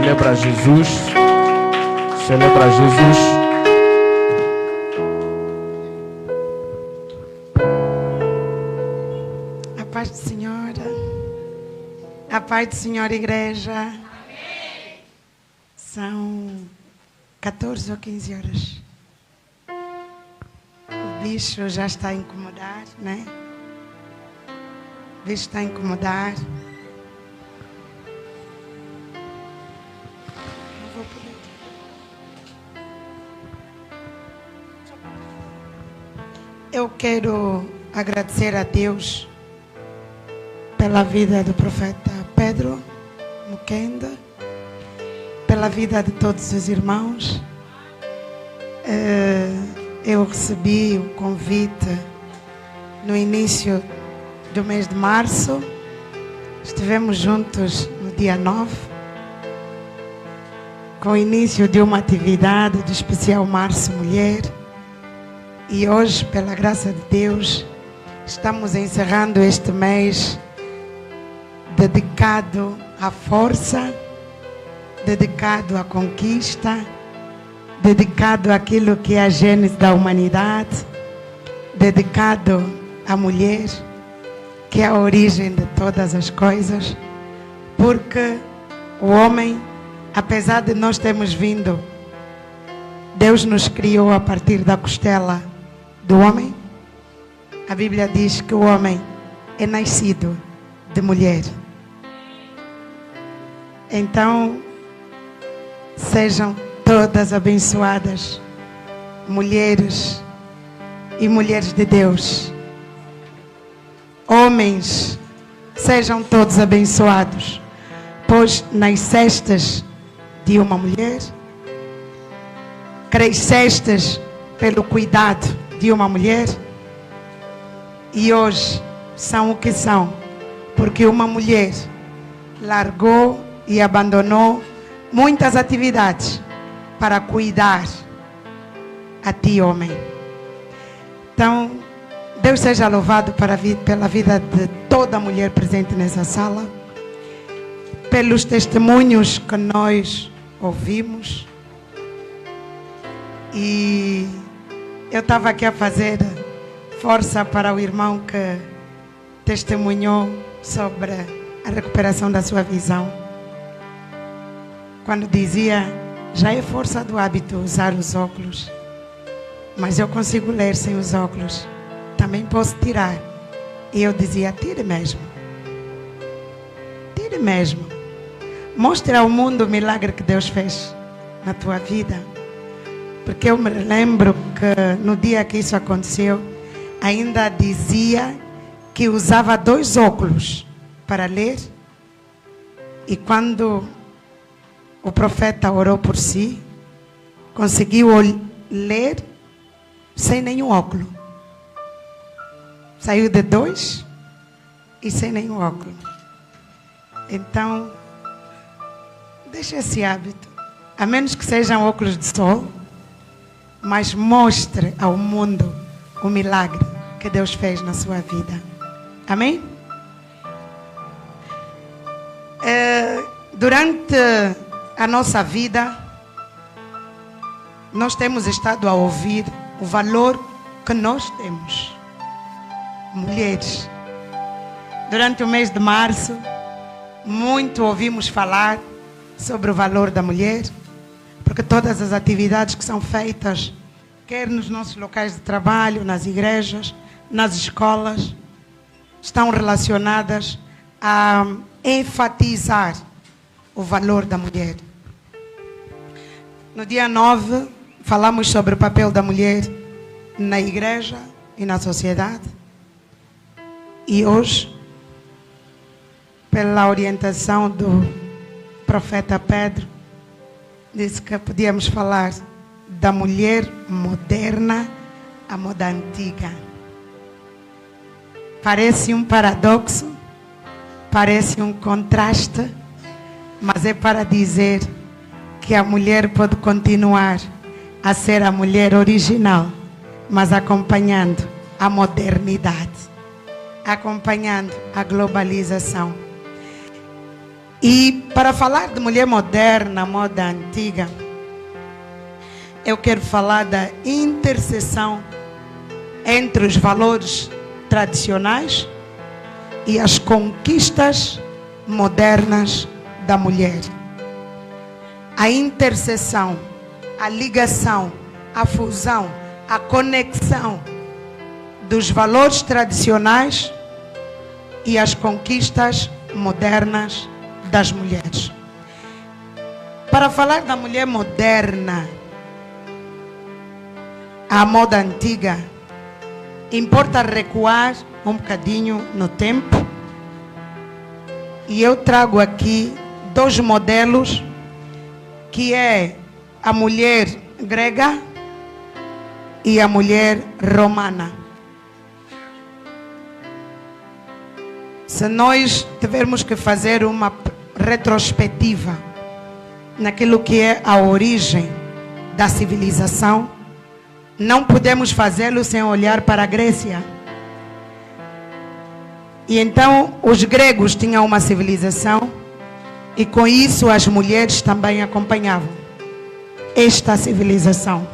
Celebra Jesus. Celebra Jesus. A paz do Senhor. A paz do Senhor, igreja. Amém. São 14 ou 15 horas. O bicho já está a incomodar, né? O bicho está a incomodar. Não vou poder. Eu quero agradecer a Deus pela vida do profeta Pedro Mukenda, pela vida de todos os irmãos. Eu recebi o convite no início do mês de março. Estivemos juntos no dia 9, com o início de uma atividade do especial Março Mulher. E hoje, pela graça de Deus, estamos encerrando este mês dedicado à força, dedicado à conquista, dedicado àquilo que é a gênese da humanidade, dedicado à mulher, que é a origem de todas as coisas, porque o homem, apesar de nós termos vindo, Deus nos criou a partir da costela do homem. A Bíblia diz que o homem é nascido de mulher. Então, sejam todas abençoadas, mulheres e mulheres de Deus. Homens, sejam todos abençoados, pois nascestes de uma mulher, crescestes pelo cuidado de uma mulher, e hoje são o que são, porque uma mulher largou e abandonou muitas atividades para cuidar a ti, homem. Então, Deus seja louvado pela vida de toda mulher presente nessa sala, pelos testemunhos que nós ouvimos. E eu estava aqui a fazer força para o irmão que testemunhou sobre a recuperação da sua visão, quando dizia: já é força do hábito usar os óculos, mas eu consigo ler sem os óculos, também posso tirar. E eu dizia: tire mesmo, tire mesmo, mostre ao mundo o milagre que Deus fez na tua vida. Porque eu me lembro que no dia que isso aconteceu, ainda dizia que usava 2 óculos para ler, e quando o profeta orou por si, conseguiu ler sem nenhum óculo. Saiu de 2 e sem nenhum óculo. Então, deixe esse hábito, a menos que sejam óculos de sol, mas mostre ao mundo o milagre que Deus fez na sua vida. Amém? Durante a nossa vida, nós temos estado a ouvir o valor que nós temos, mulheres. Durante o mês de março, muito ouvimos falar sobre o valor da mulher, porque todas as atividades que são feitas, quer nos nossos locais de trabalho, nas igrejas, nas escolas, estão relacionadas a enfatizar o valor da mulher. No dia 9, falamos sobre o papel da mulher na igreja e na sociedade. E hoje, pela orientação do profeta Pedro, disse que podíamos falar da mulher moderna à moda antiga. Parece um paradoxo, parece um contraste, mas é para dizer que a mulher pode continuar a ser a mulher original, mas acompanhando a modernidade, acompanhando a globalização. E para falar de mulher moderna, moda antiga, eu quero falar da interseção entre os valores tradicionais e as conquistas modernas da mulher. A interseção, a ligação, a fusão, a conexão dos valores tradicionais e as conquistas modernas das mulheres. Para falar da mulher moderna, a moda antiga, importa recuar um bocadinho no tempo. E eu trago aqui dois modelos, que é a mulher grega e a mulher romana. Se nós tivermos que fazer uma retrospectiva naquilo que é a origem da civilização, não podemos fazê-lo sem olhar para a Grécia. E então os gregos tinham uma civilização e com isso as mulheres também acompanhavam esta civilização.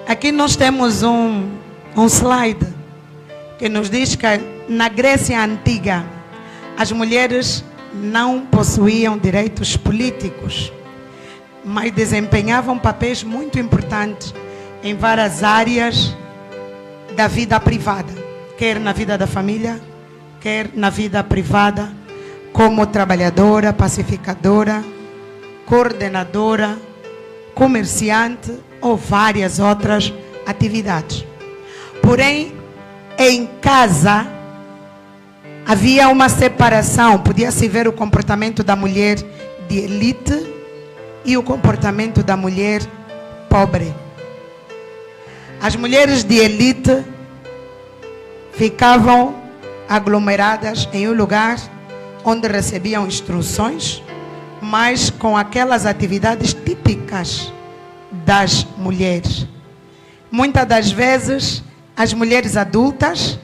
Aqui nós temos um slide que nos diz que na Grécia Antiga as mulheres não possuíam direitos políticos, mas desempenhavam papéis muito importantes em várias áreas da vida privada, quer na vida da família, quer na vida privada, como trabalhadora, pacificadora, coordenadora, comerciante ou várias outras atividades. Porém, em casa havia uma separação, podia-se ver o comportamento da mulher de elite e o comportamento da mulher pobre. As mulheres de elite ficavam aglomeradas em um lugar onde recebiam instruções, mas com aquelas atividades típicas das mulheres. Muitas das vezes, as mulheres adultas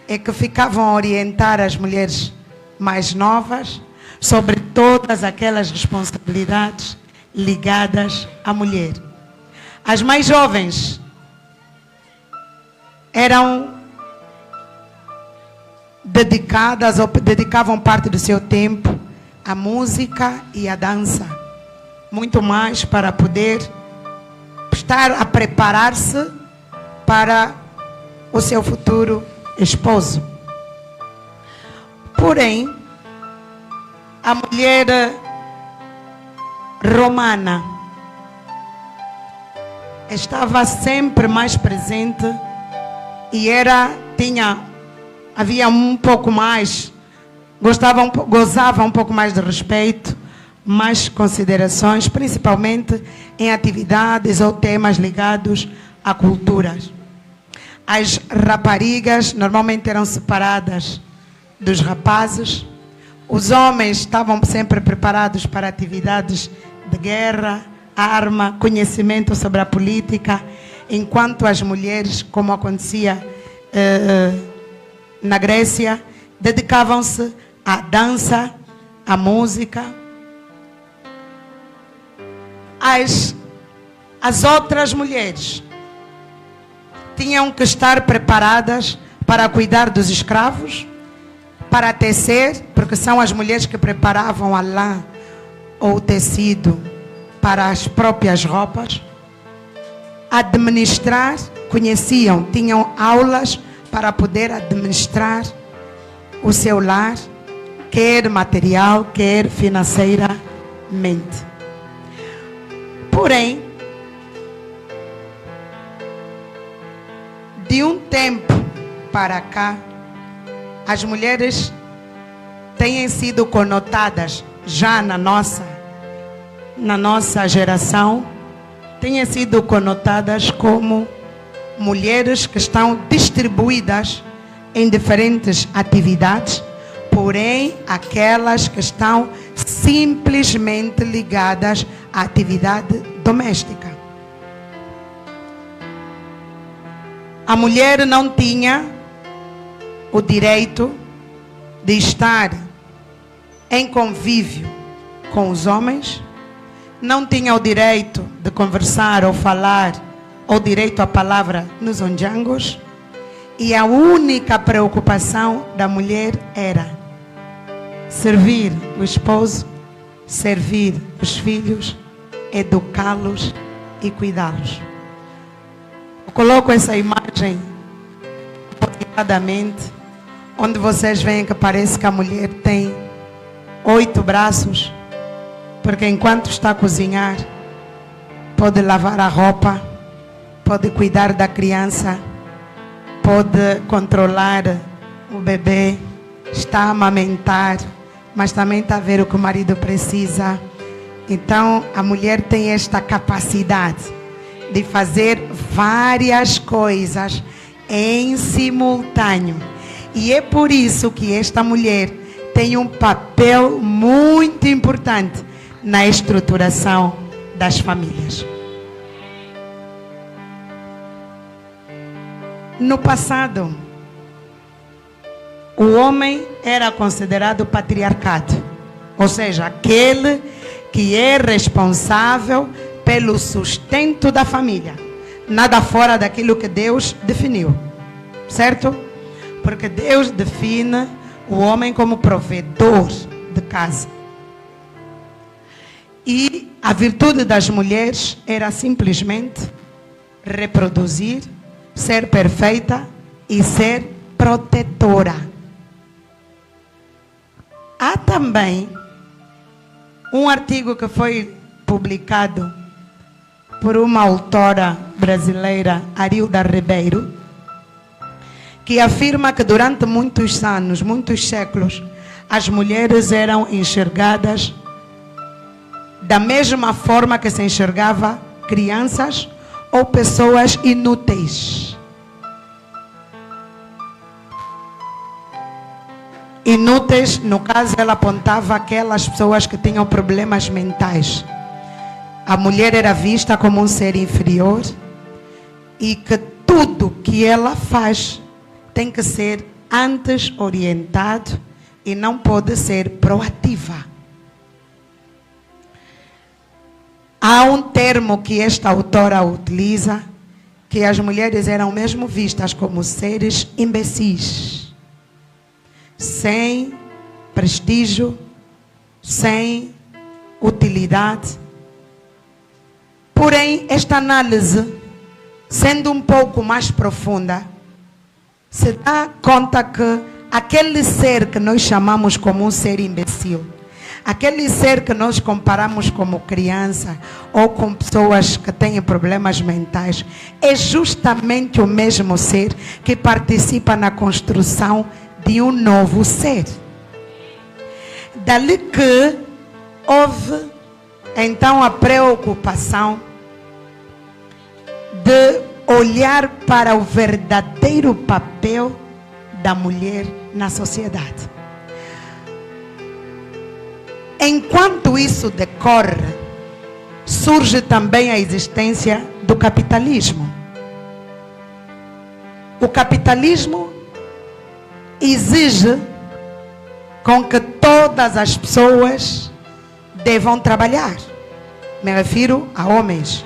é que ficavam a orientar as mulheres mais novas sobre todas aquelas responsabilidades ligadas à mulher. As mais jovens eram dedicadas ou dedicavam parte do seu tempo à música e à dança, muito mais para poder estar a preparar-se para o seu futuro esposo. Porém, a mulher romana estava sempre mais presente e havia um pouco mais, gozava um pouco mais de respeito, mais considerações, principalmente em atividades ou temas ligados a culturas. As raparigas normalmente eram separadas dos rapazes. Os homens estavam sempre preparados para atividades de guerra, arma, conhecimento sobre a política, enquanto as mulheres, como acontecia na Grécia, dedicavam-se à dança, à música. As outras mulheres tinham que estar preparadas para cuidar dos escravos, para tecer, porque são as mulheres que preparavam a lã ou o tecido para as próprias roupas. Administrar, tinham aulas para poder administrar o seu lar, quer material, quer financeiramente. Porém, de um tempo para cá, as mulheres têm sido conotadas já na nossa geração, têm sido conotadas como mulheres que estão distribuídas em diferentes atividades, porém aquelas que estão simplesmente ligadas à atividade doméstica. A mulher não tinha o direito de estar em convívio com os homens, não tinha o direito de conversar ou falar, ou direito à palavra nos onjangos, e a única preocupação da mulher era servir o esposo, servir os filhos, educá-los e cuidá-los. Eu coloco essa imagem apropriadamente, onde vocês veem que parece que a mulher tem 8 braços, porque enquanto está a cozinhar, pode lavar a roupa, pode cuidar da criança, pode controlar o bebê, está a amamentar, mas também está a ver o que o marido precisa. Então a mulher tem esta capacidade de fazer várias coisas em simultâneo. E é por isso que esta mulher tem um papel muito importante na estruturação das famílias. No passado, o homem era considerado patriarcado, ou seja, aquele que é responsável pelo sustento da família, nada fora daquilo que Deus definiu, certo? Porque Deus define o homem como provedor de casa. E a virtude das mulheres era simplesmente reproduzir, ser perfeita e ser protetora. Há também um artigo que foi publicado por uma autora brasileira, Arilda Ribeiro, que afirma que durante muitos anos, muitos séculos, as mulheres eram enxergadas da mesma forma que se enxergava crianças ou pessoas inúteis. Inúteis, no caso, ela apontava aquelas pessoas que tinham problemas mentais. A mulher era vista como um ser inferior e que tudo que ela faz tem que ser antes orientado e não pode ser proativa. Há um termo que esta autora utiliza, que as mulheres eram mesmo vistas como seres imbecis, sem prestígio, sem utilidade. Porém, esta análise, sendo um pouco mais profunda, se dá conta que aquele ser que nós chamamos como um ser imbecil, aquele ser que nós comparamos como criança ou com pessoas que têm problemas mentais, é justamente o mesmo ser que participa na construção de um novo ser. Dali que houve então a preocupação de olhar para o verdadeiro papel da mulher na sociedade. Enquanto isso decorre, surge também a existência do capitalismo. O capitalismo exige com que todas as pessoas devam trabalhar. Me refiro a homens.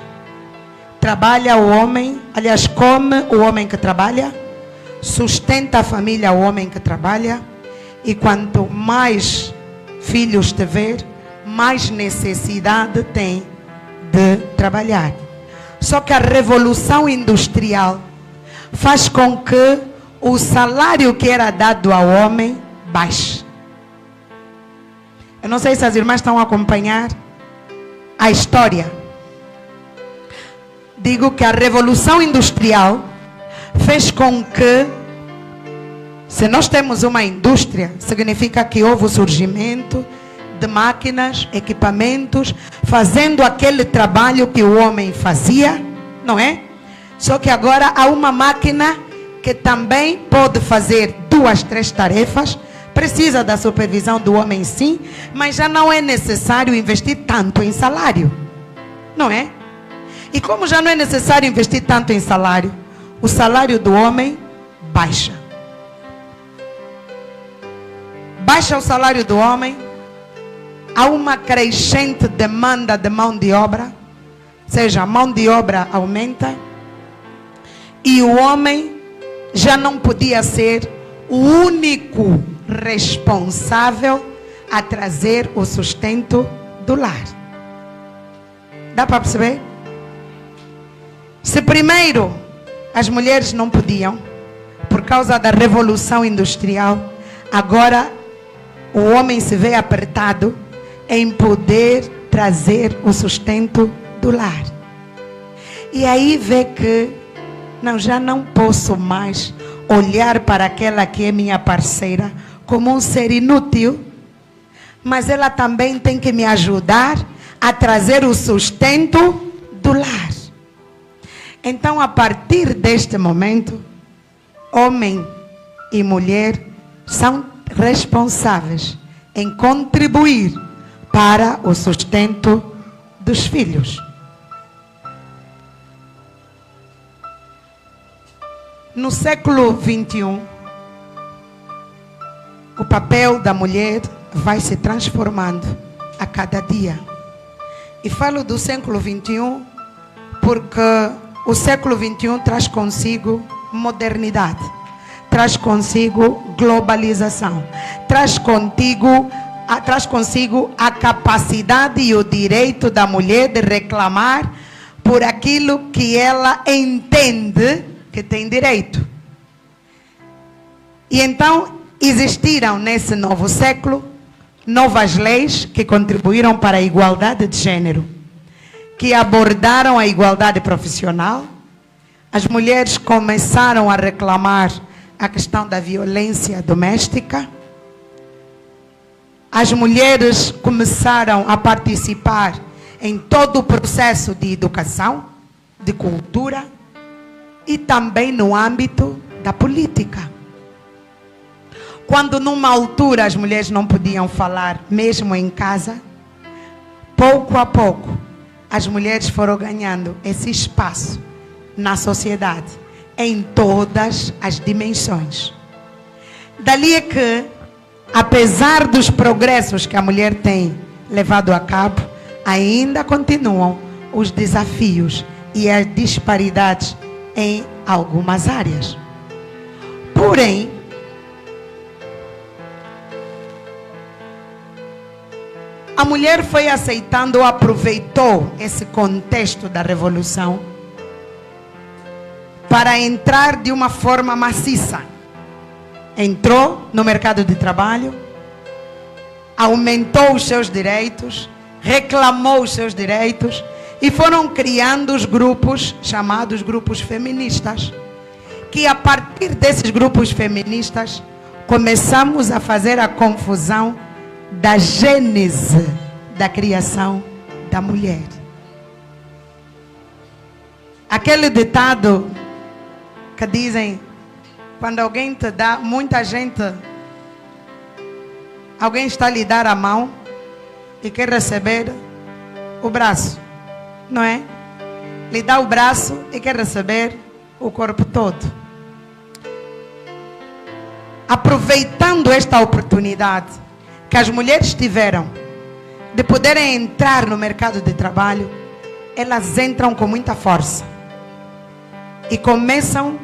Trabalha o homem, aliás, come o homem que trabalha, sustenta a família o homem que trabalha, e quanto mais filhos tiver, mais necessidade tem de trabalhar. Só que a revolução industrial faz com que o salário que era dado ao homem baixe. Eu não sei se as irmãs estão a acompanhar a história. Digo que a revolução industrial fez com que, se nós temos uma indústria, significa que houve o surgimento de máquinas, equipamentos, fazendo aquele trabalho que o homem fazia, não é? Só que agora há uma máquina que também pode fazer 2, 3 tarefas, precisa da supervisão do homem sim, mas já não é necessário investir tanto em salário, não é? E como já não é necessário investir tanto em salário, o salário do homem baixa. Baixa o salário do homem, há uma crescente demanda de mão de obra, ou seja, a mão de obra aumenta, e o homem já não podia ser o único responsável a trazer o sustento do lar. Dá para perceber? Se primeiro as mulheres não podiam, por causa da revolução industrial, agora o homem se vê apertado em poder trazer o sustento do lar. E aí vê que já não posso mais olhar para aquela que é minha parceira como um ser inútil, mas ela também tem que me ajudar a trazer o sustento do lar. Então, a partir deste momento, homem e mulher são responsáveis em contribuir para o sustento dos filhos. No século 21, o papel da mulher vai se transformando a cada dia. E falo do século 21 porque o século 21 traz consigo modernidade, traz consigo globalização, traz consigo a capacidade e o direito da mulher de reclamar por aquilo que ela entende que tem direito. E então existiram nesse novo século novas leis que contribuíram para a igualdade de gênero, que abordaram a igualdade profissional. As mulheres começaram a reclamar a questão da violência doméstica. As mulheres começaram a participar em todo o processo de educação, de cultura e também no âmbito da política. Quando numa altura as mulheres não podiam falar, mesmo em casa, pouco a pouco as mulheres foram ganhando esse espaço na sociedade, em todas as dimensões. Dali é que, apesar dos progressos que a mulher tem levado a cabo, ainda continuam os desafios e as disparidades em algumas áreas. Porém, a mulher foi aceitando, aproveitou esse contexto da revolução para entrar de uma forma maciça. Entrou no mercado de trabalho, aumentou os seus direitos, reclamou os seus direitos, e foram criando os grupos chamados grupos feministas, que a partir desses grupos feministas começamos a fazer a confusão da gênese da criação da mulher. Aquele ditado que dizem, quando alguém te dá, alguém está a lhe dar a mão e quer receber o braço, não é? Lhe dá o braço e quer receber o corpo todo. Aproveitando esta oportunidade que as mulheres tiveram de poderem entrar no mercado de trabalho, elas entram com muita força e começam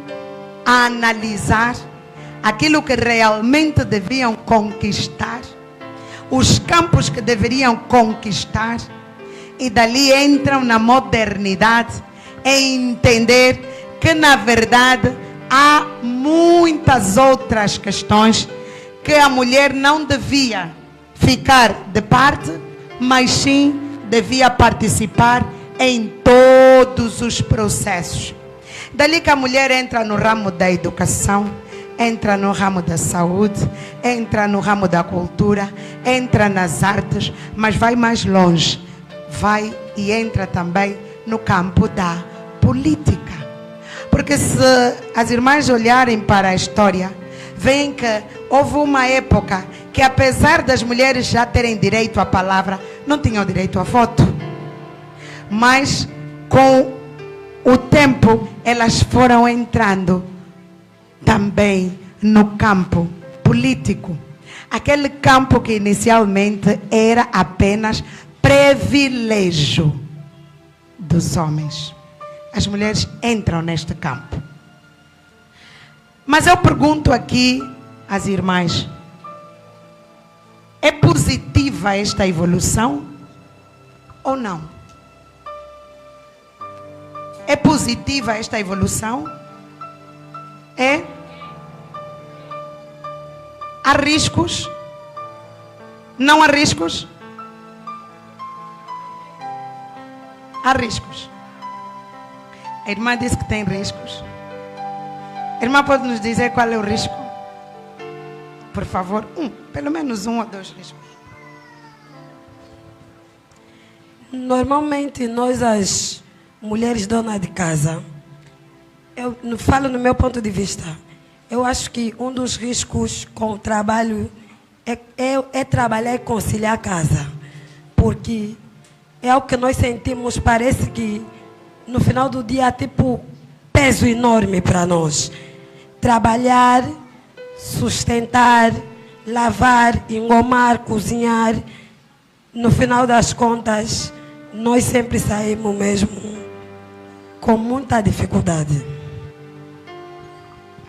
a analisar aquilo que realmente deviam conquistar, os campos que deveriam conquistar, e dali entram na modernidade em entender que na verdade há muitas outras questões que a mulher não devia ficar de parte, mas sim devia participar em todos os processos. Dali que a mulher entra no ramo da educação, entra no ramo da saúde, entra no ramo da cultura, entra nas artes, mas vai mais longe, vai e entra também no campo da política. Porque se as irmãs olharem para a história, veem que houve uma época que, apesar das mulheres já terem direito à palavra, não tinham direito a voto. Mas com o tempo elas foram entrando também no campo político. Aquele campo que inicialmente era apenas privilégio dos homens. As mulheres entram neste campo. Mas eu pergunto aqui às irmãs: é positiva esta evolução ou não? É positiva esta evolução? É? Há riscos? Não há riscos? Há riscos. A irmã disse que tem riscos. A irmã pode nos dizer qual é o risco? Por favor, pelo menos 1 ou 2 riscos. Normalmente nós, as mulheres donas de casa, eu falo no meu ponto de vista, eu acho que um dos riscos com o trabalho é trabalhar e conciliar a casa. Porque é algo que nós sentimos, parece que no final do dia, tipo, peso enorme para nós. Trabalhar, sustentar, lavar, engomar, cozinhar. No final das contas, nós sempre saímos mesmo com muita dificuldade.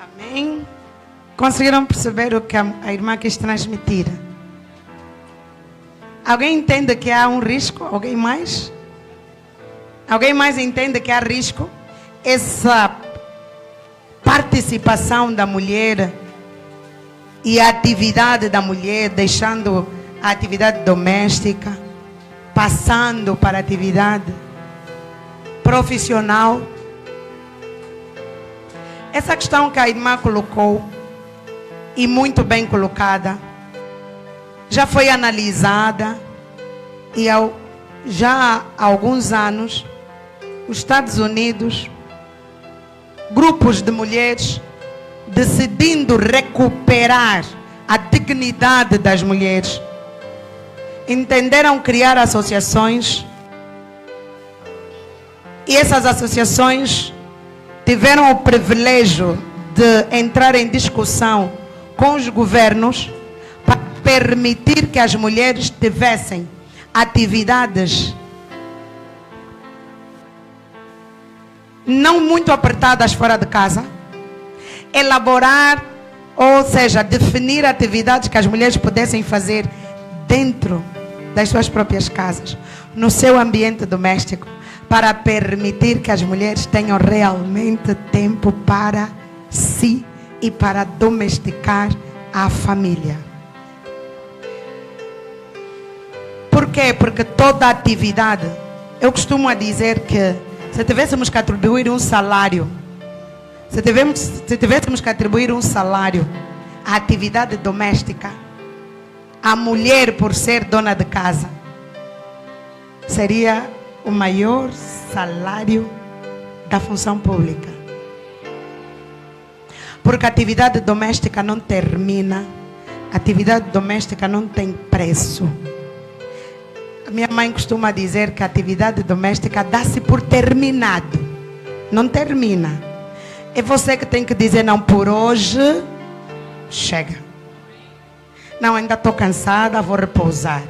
Amém? Conseguiram perceber o que a irmã quis transmitir? Alguém entende que há um risco? Alguém mais? Alguém mais entende que há risco? Essa participação da mulher e a atividade da mulher, deixando a atividade doméstica, passando para a atividade profissional. Essa questão que a irmã colocou, e muito bem colocada, já foi analisada, e já há alguns anos, os Estados Unidos, grupos de mulheres decidindo recuperar a dignidade das mulheres, entenderam criar associações, e essas associações tiveram o privilégio de entrar em discussão com os governos para permitir que as mulheres tivessem atividades não muito apertadas fora de casa, elaborar, ou seja, definir atividades que as mulheres pudessem fazer dentro das suas próprias casas, no seu ambiente doméstico, para permitir que as mulheres tenham realmente tempo para si e para domesticar a família. Por quê? Porque toda atividade, eu costumo dizer que se tivéssemos que atribuir um salário, se tivéssemos que atribuir um salário à atividade doméstica, a mulher, por ser dona de casa, seria o maior salário da função pública. Porque a atividade doméstica não termina, a atividade doméstica não tem preço. A minha mãe costuma dizer que a atividade doméstica dá-se por terminado, não termina. É você que tem que dizer: não, por hoje chega. Não, ainda estou cansada, vou repousar.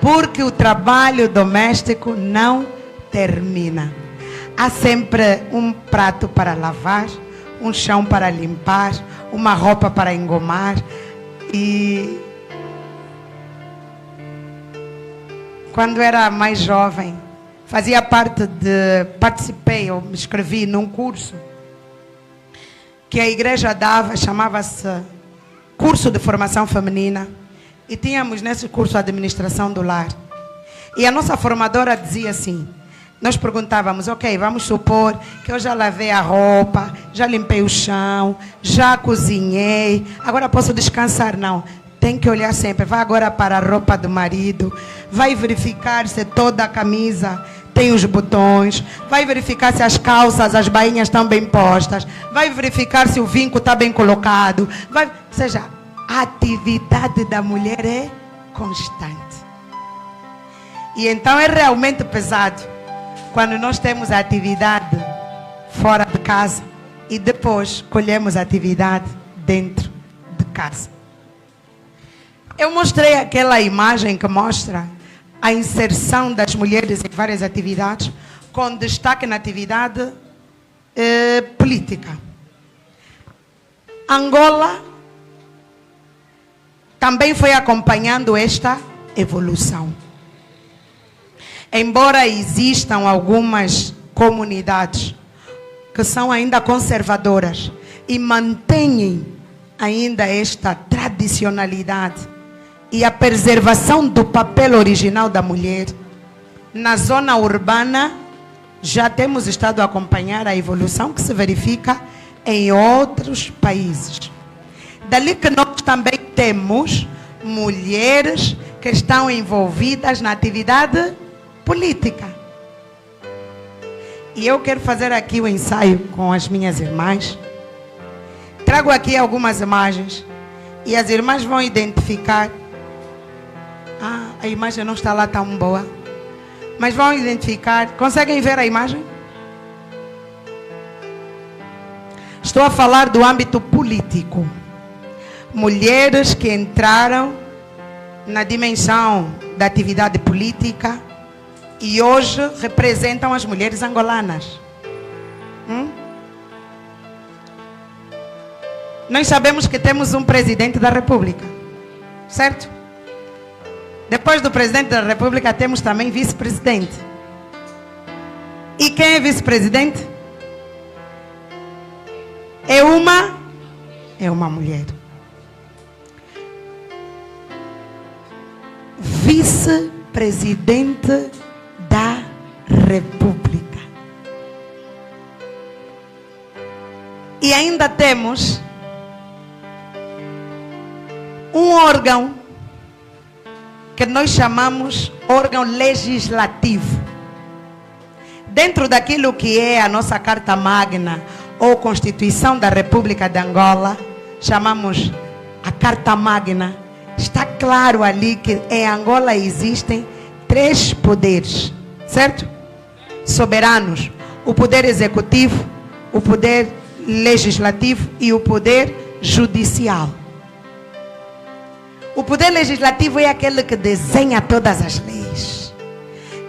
Porque o trabalho doméstico não termina. Há sempre um prato para lavar, um chão para limpar, uma roupa para engomar. E quando era mais jovem, participei ou me inscrevi num curso que a igreja dava, chamava-se Curso de Formação Feminina, e tínhamos nesse curso a administração do lar. E a nossa formadora dizia assim, nós perguntávamos: ok, vamos supor que eu já lavei a roupa, já limpei o chão, já cozinhei, agora posso descansar? Não, tem que olhar sempre. Vai agora para a roupa do marido, vai verificar se toda a camisa tem os botões, vai verificar se as calças, as bainhas estão bem postas, vai verificar se o vinco está bem colocado, ou seja, a atividade da mulher é constante. E então é realmente pesado quando nós temos a atividade fora de casa e depois colhemos a atividade dentro de casa. Eu mostrei aquela imagem que mostra a inserção das mulheres em várias atividades, com destaque na atividade política. Angola também foi acompanhando esta evolução. Embora existam algumas comunidades que são ainda conservadoras e mantêm ainda esta tradicionalidade e a preservação do papel original da mulher, na zona urbana já temos estado a acompanhar a evolução que se verifica em outros países. Dali que nós também temos mulheres que estão envolvidas na atividade política. E eu quero fazer aqui o ensaio com as minhas irmãs. Trago aqui algumas imagens e as irmãs vão identificar. A imagem não está lá tão boa, mas vão identificar. Conseguem ver a imagem? Estou a falar do âmbito político. Mulheres que entraram na dimensão da atividade política e hoje representam as mulheres angolanas. Nós sabemos que temos um presidente da República, certo? Depois do presidente da República temos também vice-presidente. E quem é vice-presidente? É uma mulher. Vice-presidente da República. E ainda temos um órgão que nós chamamos órgão legislativo. Dentro daquilo que é a nossa Carta Magna ou Constituição da República de Angola, chamamos a Carta Magna. Está claro ali que em Angola existem 3 poderes, certo? Soberanos: o poder executivo, o poder legislativo e o poder judicial. O poder legislativo é aquele que desenha todas as leis.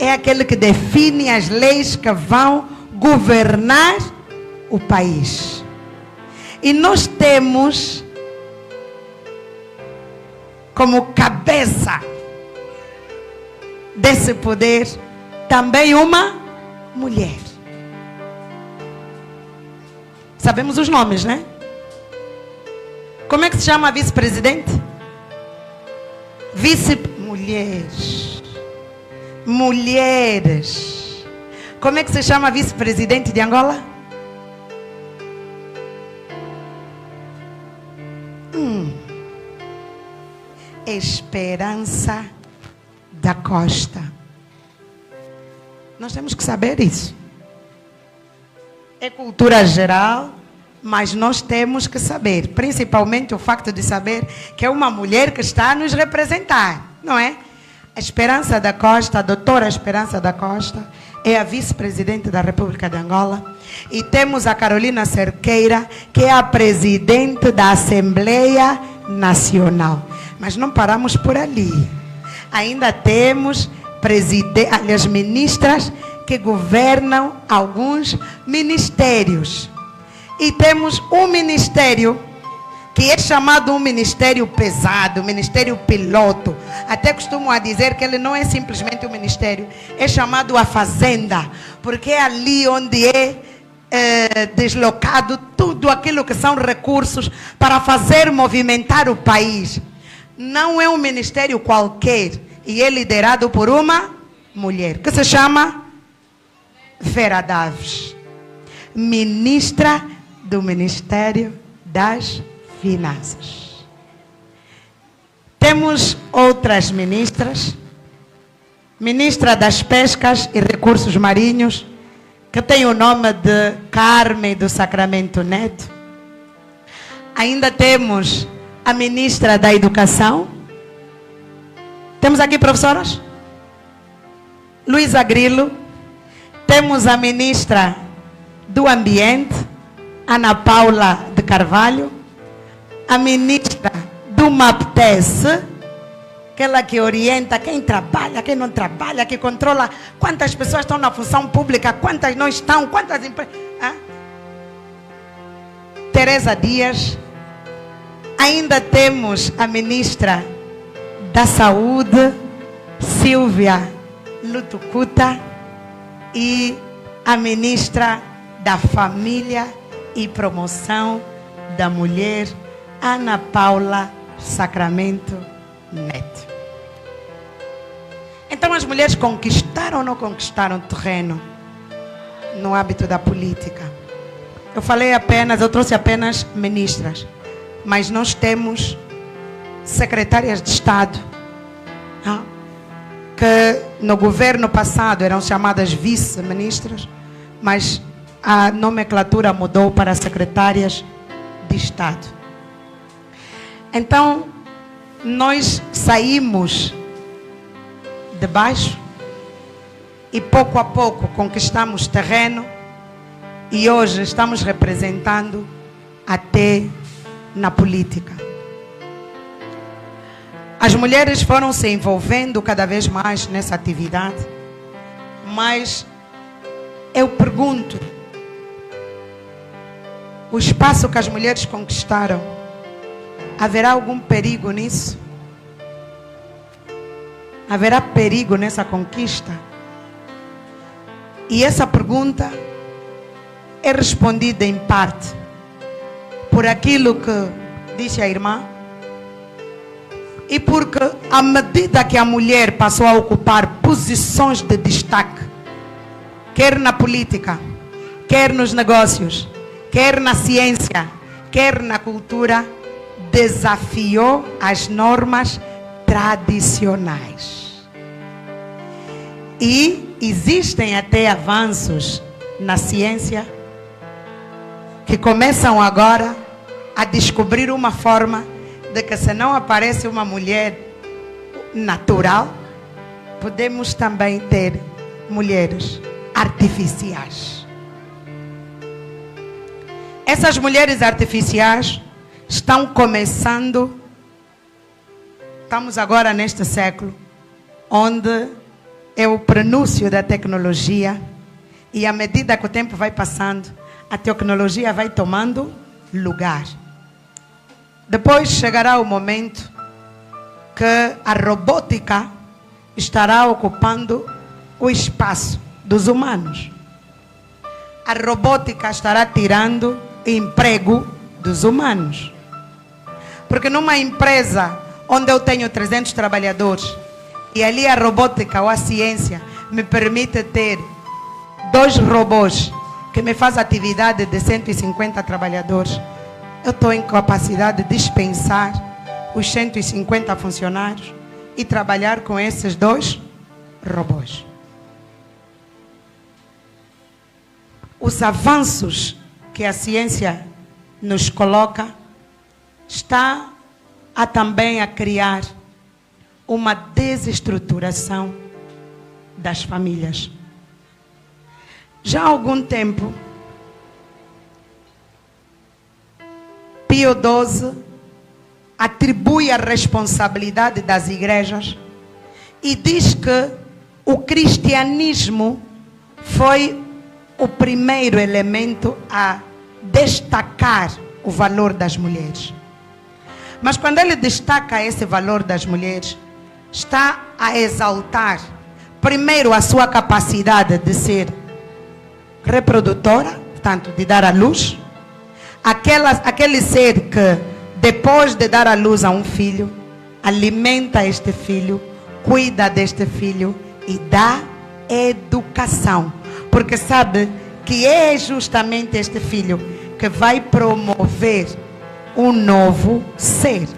É aquele que define as leis que vão governar o país. E nós temos como cabeça desse poder também uma mulher. Sabemos os nomes, né? Como é que se chama a vice-presidente? Mulheres. Mulheres. Como é que se chama a vice-presidente de Angola? Esperança da Costa. Nós temos que saber isso. É cultura geral, mas nós temos que saber, principalmente o facto de saber que é uma mulher que está a nos representar, não é? A Esperança da Costa, a doutora Esperança da Costa, é a vice-presidente da República de Angola. E temos a Carolina Cerqueira, que é a presidente da Assembleia Nacional. Mas não paramos por ali. Ainda temos as ministras que governam alguns ministérios. E temos um ministério que é chamado um ministério pesado, ministério piloto. Até costumo a dizer que ele não é simplesmente um ministério, é chamado a Fazenda, porque é ali onde é deslocado tudo aquilo que são recursos para fazer movimentar o país. Não é um ministério qualquer e é liderado por uma mulher que se chama Vera Daves, ministra do Ministério das Finanças. Temos outras ministras, ministra das Pescas e Recursos Marinhos, que tem o nome de Carmen do Sacramento Neto. Ainda temos a ministra da Educação. Temos aqui professoras? Luísa Grilo. Temos a ministra do Ambiente, Ana Paula de Carvalho. A ministra do MAPTES, aquela que orienta quem trabalha, quem não trabalha, que controla quantas pessoas estão na função pública, quantas não estão, quantas empresas. Teresa Dias. Ainda temos a ministra da Saúde, Silvia Lutucuta, e a ministra da Família e Promoção da Mulher, Ana Paula Sacramento Neto. Então as mulheres conquistaram ou não conquistaram terreno no âmbito da política? Eu trouxe apenas ministras, mas nós temos secretárias de Estado, que no governo passado eram chamadas vice-ministras, mas a nomenclatura mudou para secretárias de Estado. Então, nós saímos de baixo e pouco a pouco conquistamos terreno e hoje estamos representando até na política. As mulheres foram se envolvendo cada vez mais nessa atividade, mas eu pergunto, o espaço que as mulheres conquistaram, haverá algum perigo nisso? Haverá perigo nessa conquista? E essa pergunta é respondida em parte por aquilo que disse a irmã, e porque à medida que a mulher passou a ocupar posições de destaque, quer na política, quer nos negócios, quer na ciência, quer na cultura, desafiou as normas tradicionais. E existem até avanços na ciência que começam agora a descobrir uma forma de que, se não aparece uma mulher natural, podemos também ter mulheres artificiais. Essas mulheres artificiais estão começando. Estamos agora neste século, onde é o prenúncio da tecnologia, e à medida que o tempo vai passando, a tecnologia vai tomando lugar. Depois chegará o momento que a robótica estará ocupando o espaço dos humanos. A robótica estará tirando emprego dos humanos. Porque numa empresa onde eu tenho 300 trabalhadores e ali a robótica ou a ciência me permite ter 2 robôs que me fazem atividade de 150 trabalhadores, eu estou em capacidade de dispensar os 150 funcionários e trabalhar com esses 2 robôs. Os avanços que a ciência nos coloca está também a criar uma desestruturação das famílias. Já há algum tempo, Pio XII atribui a responsabilidade das igrejas e diz que o cristianismo foi o primeiro elemento a destacar o valor das mulheres. Mas quando ele destaca esse valor das mulheres, está a exaltar primeiro a sua capacidade de ser reprodutora, portanto, de dar à luz, aquele ser que, depois de dar à luz a um filho, alimenta este filho, cuida deste filho e dá educação. Porque sabe que é justamente este filho que vai promover um novo ser.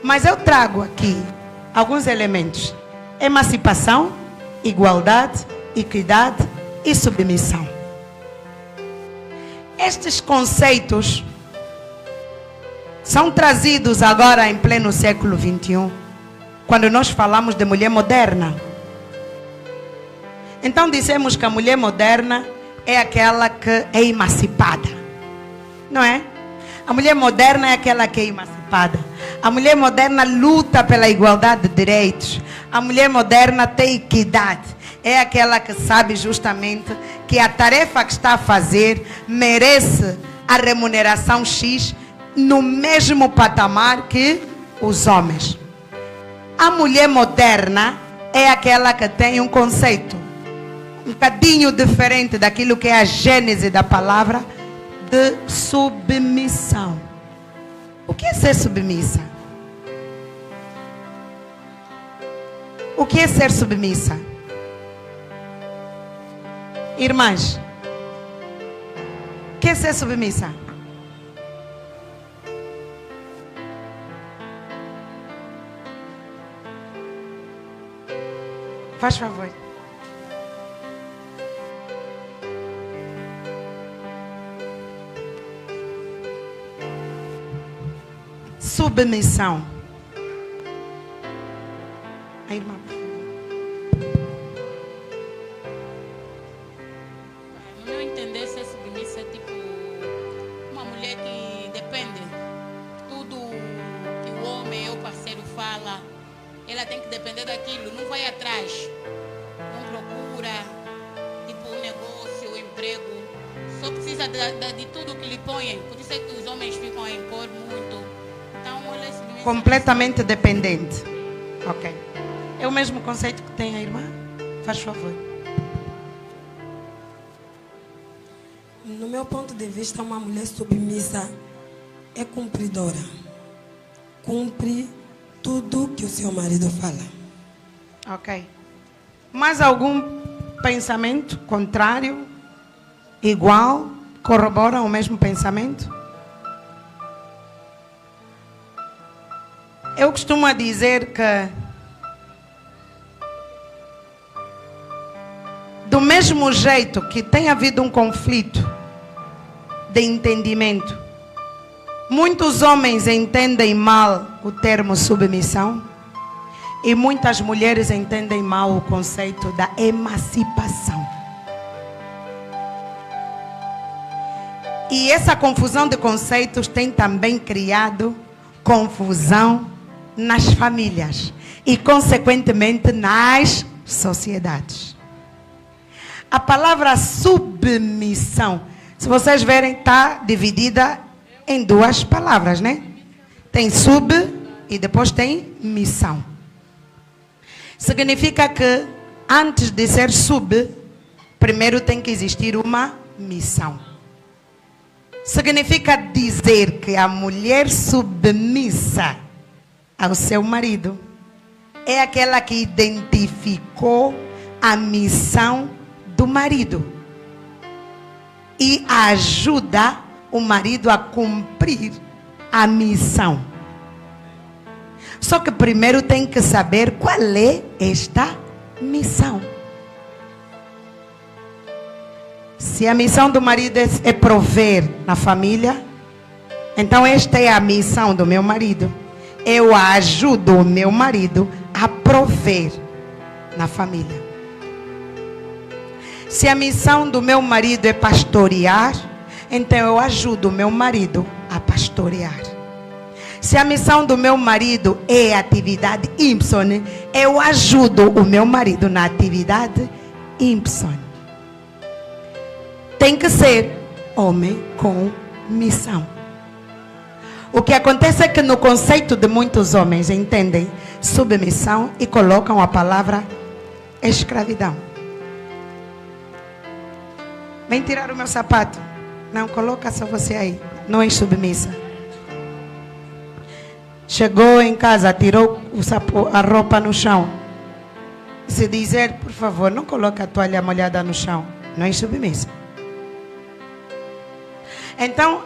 Mas eu trago aqui alguns elementos: emancipação, igualdade, equidade e submissão. Estes conceitos são trazidos agora em pleno século XXI, quando nós falamos de mulher moderna. Então dizemos que a mulher moderna é aquela que é emancipada, não é? A mulher moderna é aquela que é emancipada. A mulher moderna luta pela igualdade de direitos. A mulher moderna tem equidade. É aquela que sabe justamente que a tarefa que está a fazer merece a remuneração X no mesmo patamar que os homens. A mulher moderna é aquela que tem um conceito um bocadinho diferente daquilo que é a gênese da palavra de submissão. O que é ser submissa? O que é ser submissa? Irmãs, o que é ser submissa? Faz favor. Submissão. A irmã, por favor. No meu entender, ser submissa é tipo uma mulher que depende. Tudo que o homem ou o parceiro fala, ela tem que depender daquilo, não vai atrás, não procura, tipo um negócio, um emprego, só precisa de tudo que lhe põem. Por isso é que os homens ficam a impor muito. Então, ela é submissa. Completamente dependente. Ok. É o mesmo conceito que tem a irmã? Faz favor. No meu ponto de vista, uma mulher submissa é cumpridora. Cumpre tudo que o seu marido fala. Ok. Mais algum pensamento contrário? Igual? Corrobora o mesmo pensamento? Eu costumo dizer que do mesmo jeito que tem havido um conflito de entendimento, muitos homens entendem mal o termo submissão e muitas mulheres entendem mal o conceito da emancipação. E essa confusão de conceitos tem também criado confusão nas famílias e, consequentemente, nas sociedades. A palavra submissão, se vocês verem, está dividida em duas palavras, né? Tem sub e depois tem missão. Significa que antes de ser sub, primeiro tem que existir uma missão. Significa dizer que a mulher submissa ao seu marido é aquela que identificou a missão do marido e ajuda o marido a cumprir a missão. Só que primeiro tem que saber qual é esta missão. Se a missão do marido é prover na família, então esta é a missão do meu marido. Eu ajudo o meu marido a prover na família. Se a missão do meu marido é pastorear, então eu ajudo o meu marido a pastorear. Se a missão do meu marido é atividade Y, eu ajudo o meu marido na atividade Y. Tem que ser homem com missão. O que acontece é que no conceito de muitos homens entendem submissão e colocam a palavra escravidão. Vem tirar o meu sapato. Não, coloca só você aí. Não é submissa. Chegou em casa, tirou a roupa no chão. Se dizer, por favor, não coloque a toalha molhada no chão. Não é submissa. Então,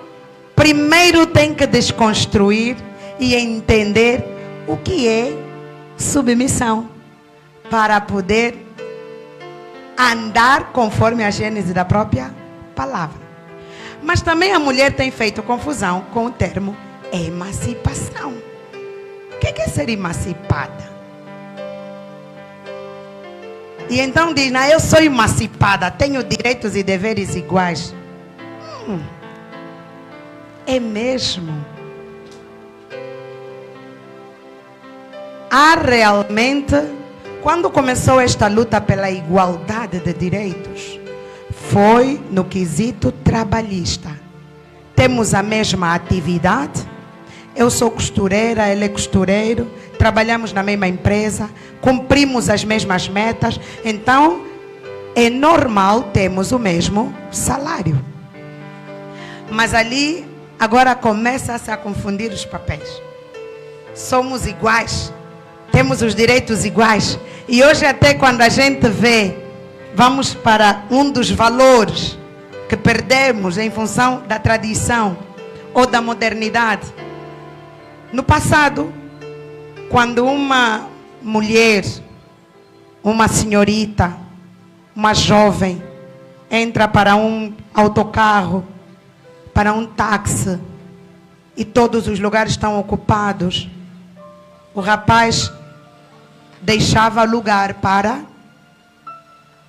primeiro tem que desconstruir e entender o que é submissão para poder andar conforme a gênese da própria palavra. Mas também a mulher tem feito confusão com o termo emancipação. O que é ser emancipada? E então diz, eu sou emancipada, tenho direitos e deveres iguais. É mesmo? há realmente, quando começou esta luta pela igualdade de direitos, foi no quesito trabalhista. Temos a mesma atividade, eu sou costureira, ele é costureiro, trabalhamos na mesma empresa, cumprimos as mesmas metas, então é normal termos o mesmo salário. Mas ali, agora começa-se a confundir os papéis. Somos iguais, temos os direitos iguais. E hoje até quando a gente vê, vamos para um dos valores que perdemos em função da tradição ou da modernidade. No passado, quando uma mulher, uma senhorita, uma jovem, entra para um autocarro, para um táxi, e todos os lugares estão ocupados, o rapaz deixava lugar para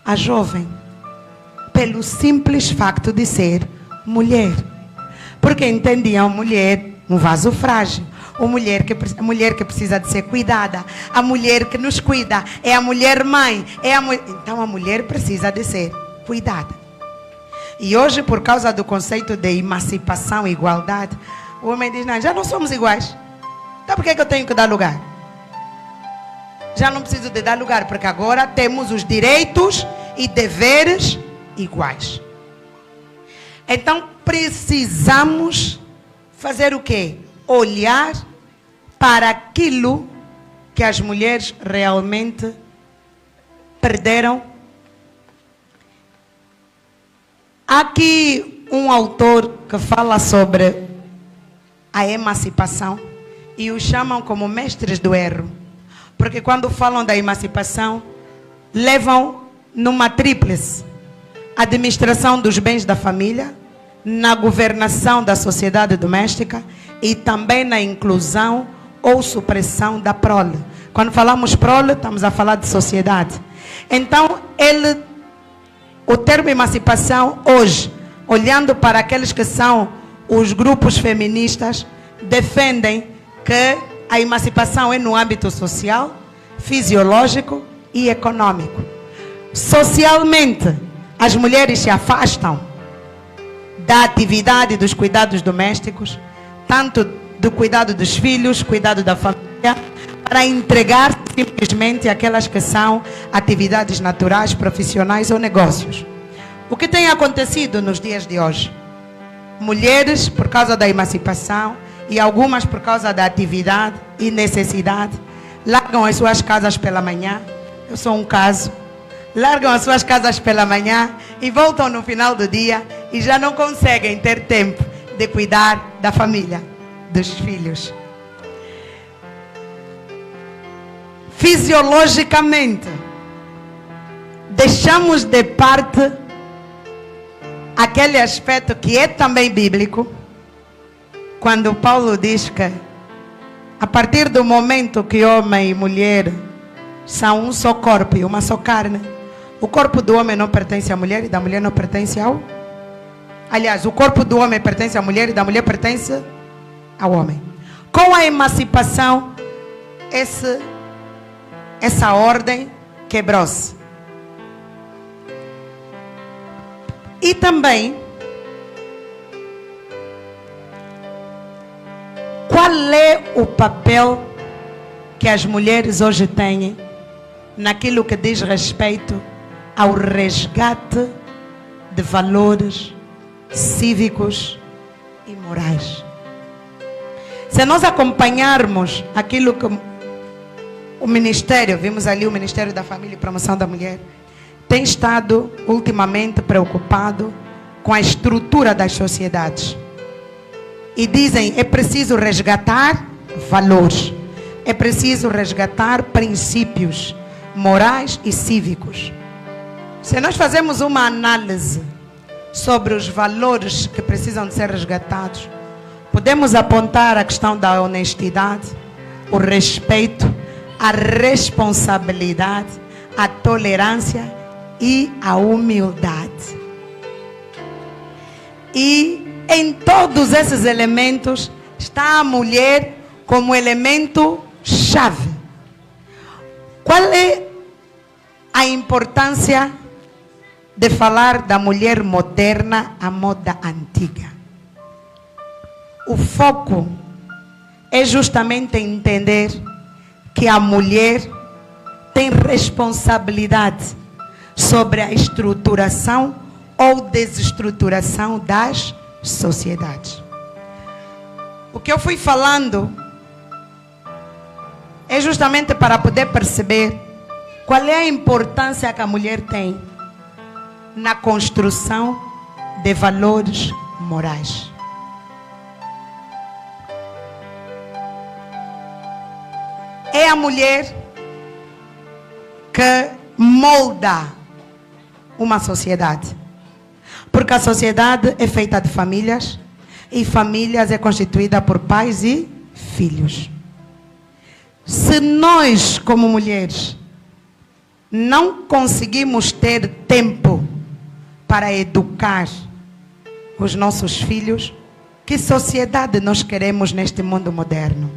a jovem, pelo simples facto de ser mulher. Porque entendiam mulher um vaso frágil, a mulher que precisa de ser cuidada, a mulher que nos cuida, é a mulher mãe, então a mulher precisa de ser cuidada. E hoje, por causa do conceito de emancipação e igualdade, o homem diz, não, já não somos iguais, então por que eu tenho que dar lugar? Já não preciso de dar lugar, porque agora temos os direitos e deveres iguais. Então precisamos fazer o quê? Olhar para aquilo que as mulheres realmente perderam. Há aqui um autor que fala sobre a emancipação e o chamam como mestres do erro. Porque quando falam da emancipação, levam numa tríplice: administração dos bens da família, na governação da sociedade doméstica e também na inclusão ou supressão da prole. Quando falamos prole, estamos a falar de sociedade. Então, o termo emancipação hoje, olhando para aqueles que são os grupos feministas, defendem que a emancipação é no âmbito social, fisiológico e econômico. Socialmente, as mulheres se afastam da atividade dos cuidados domésticos, tanto do cuidado dos filhos, cuidado da família, para entregar simplesmente aquelas que são atividades naturais, profissionais ou negócios. O que tem acontecido nos dias de hoje? Mulheres, por causa da emancipação, e algumas por causa da atividade e necessidade, largam as suas casas pela manhã. Eu sou um caso. Largam as suas casas pela manhã e voltam no final do dia e já não conseguem ter tempo de cuidar da família, dos filhos. Fisiologicamente, deixamos de parte aquele aspecto que é também bíblico, quando Paulo diz que a partir do momento que homem e mulher são um só corpo e uma só carne, o corpo do homem não pertence à mulher e da mulher não pertence ao... Aliás, o corpo do homem pertence à mulher e da mulher pertence ao homem. Com a emancipação, essa ordem quebrou-se. E também, qual é o papel que as mulheres hoje têm naquilo que diz respeito ao resgate de valores cívicos e morais? Se nós acompanharmos aquilo que o Ministério, vimos ali o Ministério da Família e Promoção da Mulher, tem estado ultimamente preocupado com a estrutura das sociedades. E dizem, é preciso resgatar valores, é preciso resgatar princípios morais e cívicos. Se nós fazemos uma análise sobre os valores que precisam de ser resgatados, podemos apontar a questão da honestidade, o respeito, a responsabilidade, a tolerância e a humildade. E em todos esses elementos está a mulher como elemento chave. Qual é a importância de falar da mulher moderna à moda antiga? O foco é justamente entender que a mulher tem responsabilidade sobre a estruturação ou desestruturação das sociedades. O que eu fui falando é justamente para poder perceber qual é a importância que a mulher tem na construção de valores morais. É a mulher que molda uma sociedade. Porque a sociedade é feita de famílias e famílias é constituída por pais e filhos. Se nós, como mulheres, não conseguimos ter tempo para educar os nossos filhos, que sociedade nós queremos neste mundo moderno?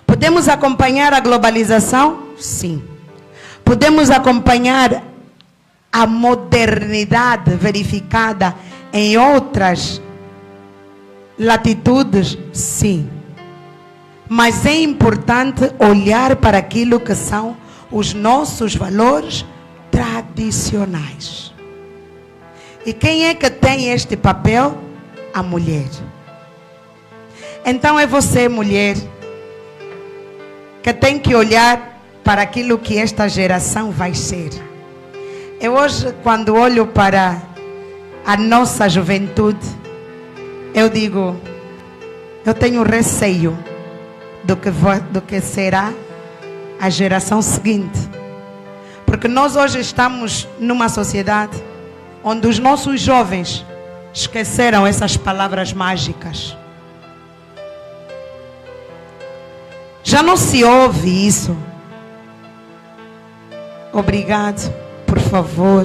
Podemos acompanhar a globalização? Sim. Podemos acompanhar a modernidade verificada em outras latitudes? Sim. Mas é importante olhar para aquilo que são os nossos valores tradicionais. E quem é que tem este papel? A mulher. Então é você, mulher, que tem que olhar para aquilo que esta geração vai ser. Eu hoje, quando olho para a nossa juventude, eu digo, eu tenho receio do que será a geração seguinte. Porque nós hoje estamos numa sociedade onde os nossos jovens esqueceram essas palavras mágicas. Já não se ouve isso. Obrigado, por favor.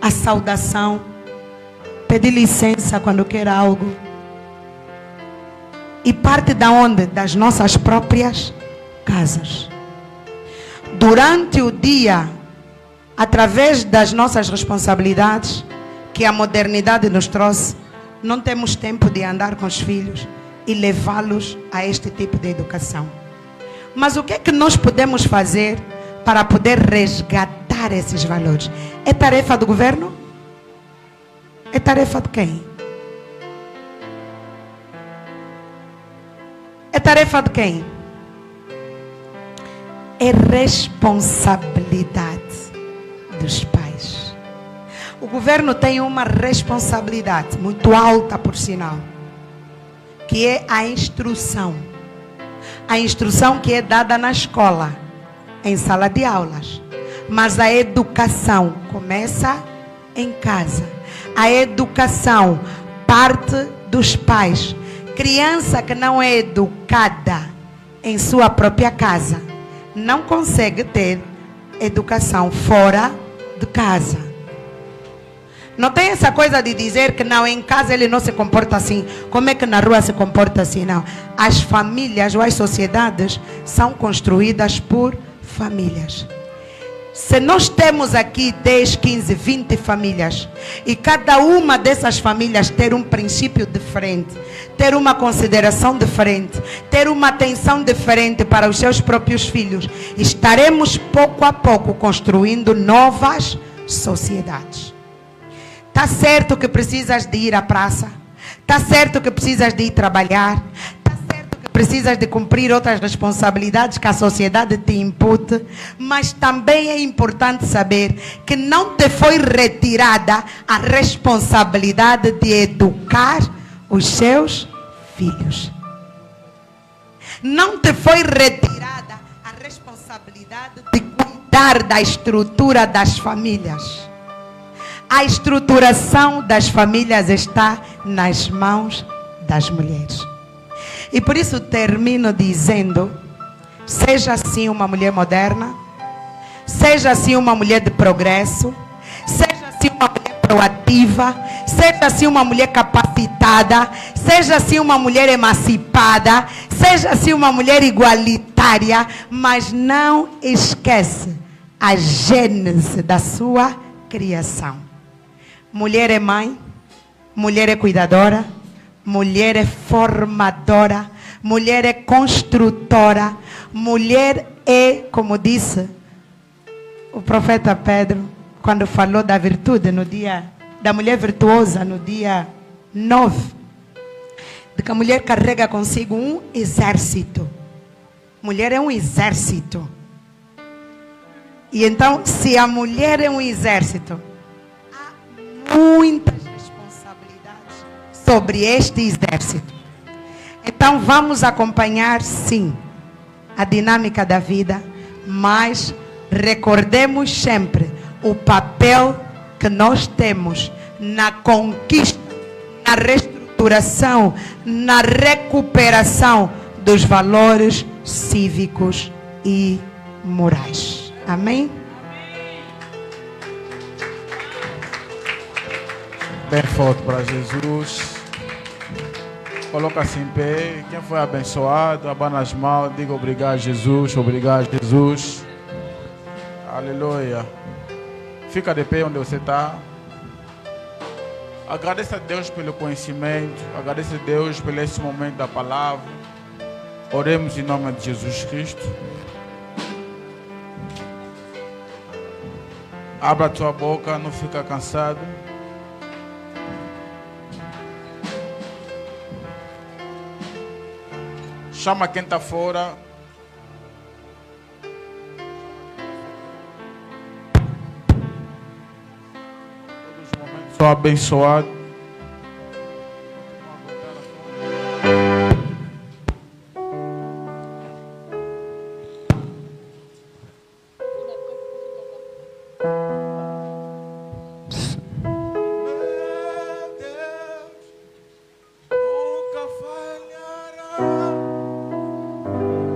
A saudação. Pedir licença quando quer algo. E parte da onde? Das nossas próprias casas. Durante o dia, através das nossas responsabilidades que a modernidade nos trouxe, não temos tempo de andar com os filhos e levá-los a este tipo de educação. Mas o que é que nós podemos fazer para poder resgatar esses valores? É tarefa do governo? É tarefa de quem? É tarefa de quem? É responsabilidade dos pais. O governo tem uma responsabilidade muito alta, por sinal, que é a instrução. A instrução que é dada na escola, em sala de aulas. Mas a educação começa em casa. A educação parte dos pais. Criança que não é educada em sua própria casa não consegue ter educação fora de casa. Não tem essa coisa de dizer que não, em casa ele não se comporta assim. Como é que na rua se comporta assim? Não. As famílias ou as sociedades são construídas por famílias. Se nós temos aqui 10, 15, 20 famílias e cada uma dessas famílias ter um princípio diferente, ter uma consideração diferente, ter uma atenção diferente para os seus próprios filhos, estaremos pouco a pouco construindo novas sociedades. Está certo que precisas de ir à praça, está certo que precisas de ir trabalhar, precisas de cumprir outras responsabilidades que a sociedade te impute, mas também é importante saber que não te foi retirada a responsabilidade de educar os seus filhos. Não te foi retirada a responsabilidade de cuidar da estrutura das famílias. A estruturação das famílias está nas mãos das mulheres. E por isso termino dizendo, seja assim uma mulher moderna, seja assim uma mulher de progresso, seja assim uma mulher proativa, seja assim uma mulher capacitada, seja assim uma mulher emancipada, Seja assim uma mulher igualitária, mas não esquece a gênese da sua criação. Mulher é mãe, mulher é cuidadora, mulher é formadora, mulher é construtora, mulher é, como disse o profeta Pedro, quando falou da virtude no dia, da mulher virtuosa no dia 9, de que a mulher carrega consigo um exército. Mulher é um exército. E então, se a mulher é um exército, há muitas responsabilidades sobre este exército. Então, vamos acompanhar, sim, a dinâmica da vida, mas recordemos sempre o papel que nós temos na conquista, na reestruturação, na recuperação dos valores cívicos e morais. Amém? Bem forte para Jesus. Coloca-se em pé. Quem foi abençoado, abana as mãos, diga obrigado, Jesus. Obrigado, Jesus. Aleluia. Fica de pé onde você está. Agradeça a Deus pelo conhecimento. Agradeça a Deus por esse momento da palavra. Oremos em nome de Jesus Cristo. Abra a tua boca, não fica cansado. Chama quem está fora. Todos os momentos são abençoados.